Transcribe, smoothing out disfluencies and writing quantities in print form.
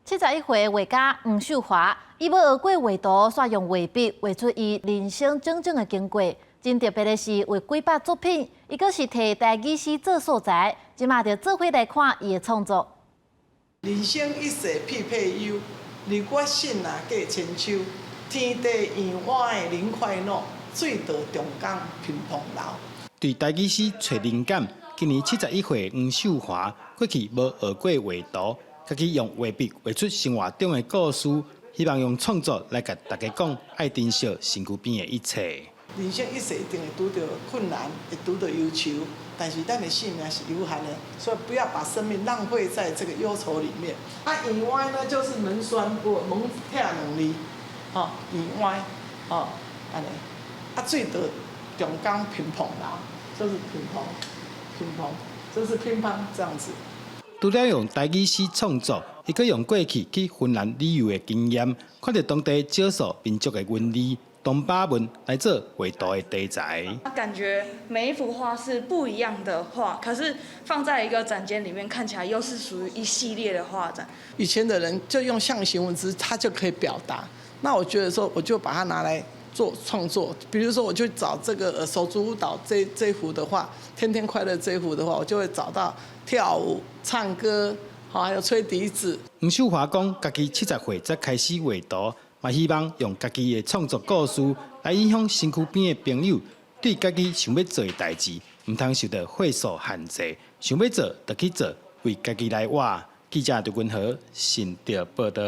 71岁画家黄秀华，伊要学过画图，煞用画笔画出伊人生整整的经过。真特别的是，画几百作品，伊阁是摕台语诗做素材，即马就做伙来看伊的创作。人生一世撇撇忧，日月星啊过千秋。天地圆满的人快乐，水稻中工乒乓流。对台语诗找灵感，今年71岁黄秀华过去无学过画图。 家己用画笔画出生活中的故事，希望用创作来甲大家讲，爱珍惜身躯边的一切。人生一世一定会拄到困难，会拄到忧愁，但是咱的性命是有限的，所以不要把生命浪费在这个忧愁里面。圆歪呢，就是门栓不门拆两字，圆歪，安尼。水稻中工乒乓啦，就是乒乓，这是乒乓这样子。 除了用台语诗创作，伊阁用过去去芬兰旅游的经验，看到当地少数民族的纹理、东巴文来做画图的题材。感觉每一幅画是不一样的画，可是放在一个展间里面，看起来又是属于一系列的画展。以前的人就用象形文字，他就可以表达。那我觉得说，我就把它拿来做创作。比如说，我就找这个手足舞蹈这幅的画，天天快乐这一幅的话，我就会找到跳舞、唱歌，还有吹笛子。黄秀华讲，家己70岁才开始画图，嘛希望用家己的创作故事来影响身躯边的朋友，对家己想要做的代志，唔通受到岁数限制，想要做就去做，为家己来活。记者刘君豪，新潮报道。